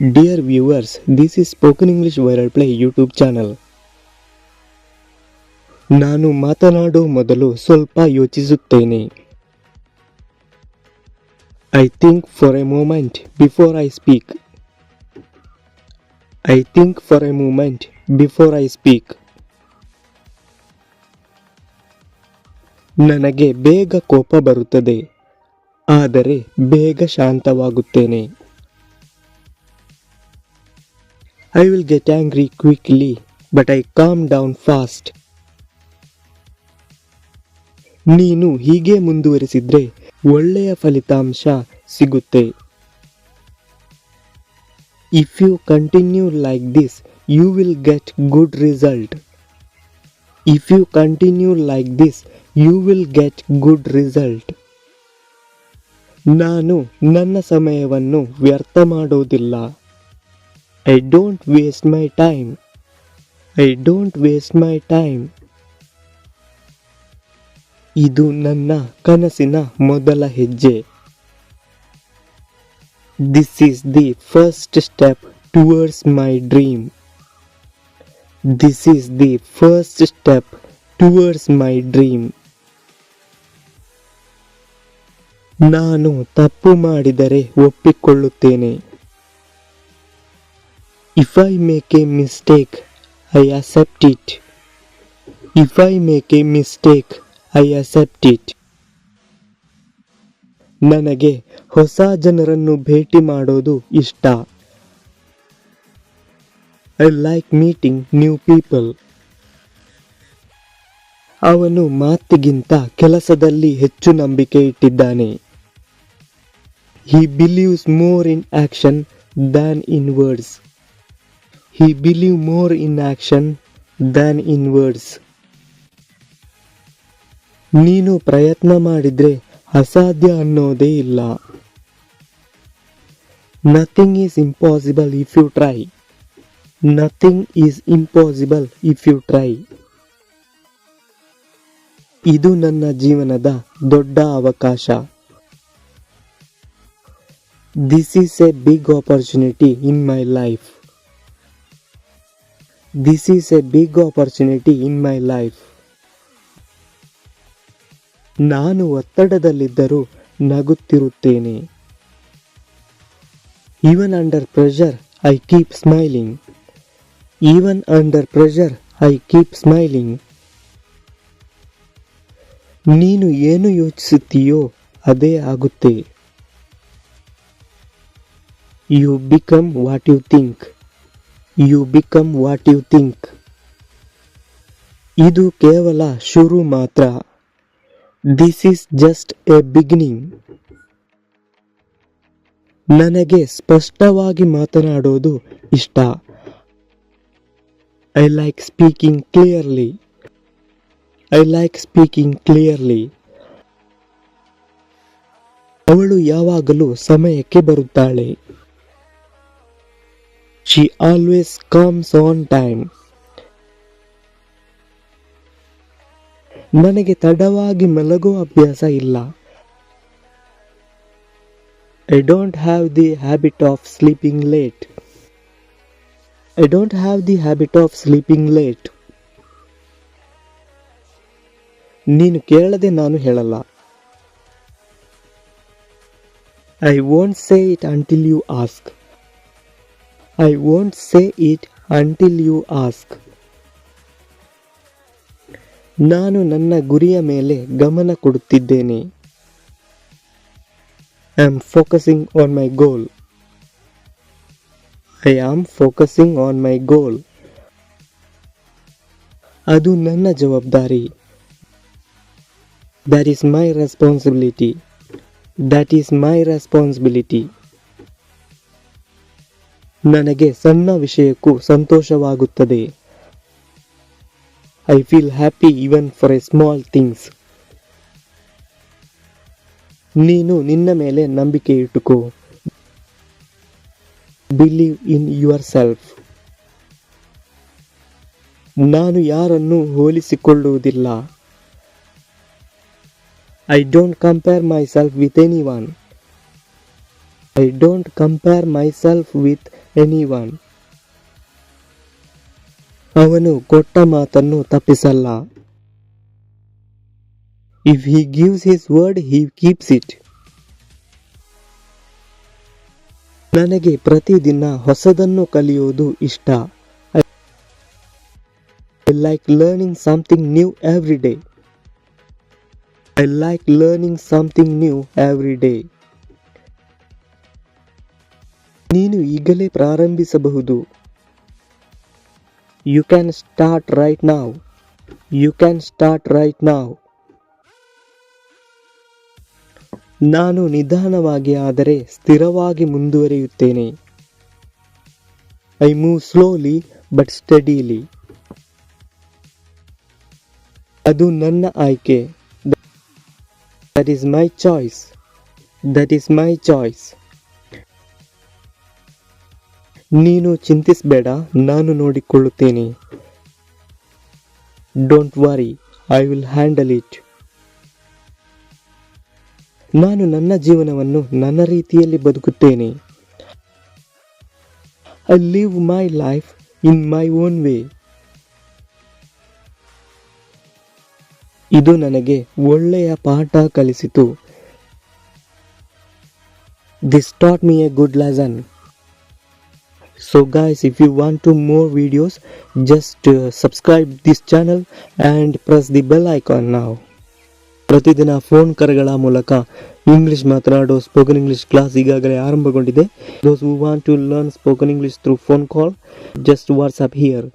Dear viewers, this is Spoken English Viral Play YouTube channel. ನಾನು ಮಾತನಾಡೋ ಮೊದಲು ಸ್ವಲ್ಪ ಯೋಚಿಸುತ್ತೇನೆ. I think for a moment before I speak. I think for a moment before I speak. ನನಗೆ ಬೇಗ ಕೋಪ ಬರುತ್ತದೆ, ಆದರೆ ಬೇಗ ಶಾಂತವಾಗುತ್ತೇನೆ. I will get angry quickly, but I calm down fast. ನೀನು ಹೀಗೆ ಮುಂದುವರಿಸಿದ್ರೆ ಒಳ್ಳೆಯ ಫಲಿತಾಂಶ ಸಿಗುತ್ತೆ. If you continue like this, you will get good result. If you continue like this, you will get good result. ನಾನು ನನ್ನ ಸಮಯವನ್ನು ವ್ಯರ್ಥ ಮಾಡೋದಿಲ್ಲ. I don't waste my time. I don't waste my time. ಇದು ನನ್ನ ಕನಸಿನ ಮೊದಲ ಹೆಜ್ಜೆ. This is the first step towards my dream. This is the first step towards my dream. ನಾನು ತಪ್ಪು ಮಾಡಿದರೆ ಒಪ್ಪಿಕೊಳ್ಳುತ್ತೇನೆ. If I make a mistake, I accept it. If I make a mistake, I accept it. ನನಗೆ ಹೊಸ ಜನರನ್ನು ಭೇಟಿ ಮಾಡೋದು ಇಷ್ಟ. I like meeting new people. ಅವನು ಮಾತಿಗಿಂತ ಕೆಲಸದಲ್ಲಿ ಹೆಚ್ಚು ನಂಬಿಕೆ ಇಟ್ಟಿದ್ದಾನೆ. He believes more in action than in words. He believes more in action than in words. ನೀನು ಪ್ರಯತ್ನ ಮಾಡಿದ್ರೆ ಅಸಾಧ್ಯ ಅನ್ನೋದೇ ಇಲ್ಲ. Nothing is impossible if you try. Nothing is impossible if you try. ಇದು ನನ್ನ ಜೀವನದ ದೊಡ್ಡ ಅವಕಾಶ. This is a big opportunity in my life. This is a big opportunity in my life. ನಾನು ಒತ್ತಡದಲ್ಲಿದ್ದರೂ ನಗುತ್ತಿರುತ್ತೇನೆ. Even under pressure, I keep smiling. Even under pressure, I keep smiling. ನೀನು ಏನು ಯೋಚಿಸುತ್ತೀಯೋ ಅದೇ ಆಗುತ್ತೆ. You become what you think. You become what you think. ಇದು ಕೇವಲ ಶುರು ಮಾತ್ರ. This is just a beginning. ನನಗೆ ಸ್ಪಷ್ಟವಾಗಿ ಮಾತನಾಡೋದು ಇಷ್ಟ. I like speaking clearly. I like speaking clearly. ಅವಳು ಯಾವಾಗಲೂ ಸಮಯಕ್ಕೆ ಬರುತ್ತಾಳೆ. She always comes on time. ನನಗೆ ತಡವಾಗಿ ಮಲಗುವ ಅಭ್ಯಾಸ ಇಲ್ಲ. I don't have the habit of sleeping late. I don't have the habit of sleeping late. ನೀನು ಕೇಳದೆ ನಾನು ಹೇಳಲ್ಲ. I won't say it until you ask. I won't say it until you ask. ನಾನು ನನ್ನ ಗುರಿಯ ಮೇಲೆ ಗಮನ ಕೊಡುತ್ತಿದ್ದೇನೆ. I am focusing on my goal. I am focusing on my goal. ಅದು ನನ್ನ ಜವಾಬ್ದಾರಿ. That is my responsibility. That is my responsibility. ನನಗೆ ಸಣ್ಣ ವಿಷಯಕ್ಕೂ ಸಂತೋಷವಾಗುತ್ತದೆ. I feel happy even for a small things. ನೀನು ನಿನ್ನ ಮೇಲೆ ನಂಬಿಕೆ ಇಟ್ಟುಕೋ. Believe in yourself. ನಾನು ಯಾರನ್ನು ಹೋಲಿಸಿಕೊಳ್ಳುವುದಿಲ್ಲ. I don't compare myself with anyone. I don't compare myself with anyone. ಅವನು ಕೊಟ್ಟ ಮಾತನ್ನು ತಪ್ಪಿಸಲ್ಲ. If he gives his word, he keeps it. ನನಗೆ ಪ್ರತಿದಿನ ಹೊಸದನ್ನು ಕಲಿಯೋದು ಇಷ್ಟ. I like learning something new every day. I like learning something new every day. ನೀನು ಈಗಲೇ ಪ್ರಾರಂಭಿಸಬಹುದು. You can start right now. You can start right now. ನಾನು ನಿಧಾನವಾಗಿ ಆದರೆ ಸ್ಥಿರವಾಗಿ ಮುಂದುವರಿಯುತ್ತೇನೆ. I move slowly but steadily. ಅದು ನನ್ನ ಆಯ್ಕೆ. That is my choice. That is my choice. ನೀನು ಚಿಂತಿಸಬೇಡ, ನಾನು ನೋಡಿಕೊಳ್ಳುತ್ತೇನೆ. Don't worry, I will handle it. ನಾನು ನನ್ನ ಜೀವನವನ್ನು ನನ್ನ ರೀತಿಯಲ್ಲಿ ಬದುಕುತ್ತೇನೆ. I live my life in my own way. ಇದು ನನಗೆ ಒಳ್ಳೆಯ ಪಾಠ ಕಲಿಸಿತು. This taught me a good lesson. So guys, if you want to more videos, just subscribe this channel and press the bell icon now. ಪ್ರತಿದಿನ phone ಕರೆಗಳ ಮೂಲಕ English ಮಾತನಾಡೋ spoken English class ಈಗಾಗಲೇ ಆರಂಭಗೊಂಡಿದೆ. Those who want to learn spoken English through phone call, just WhatsApp here.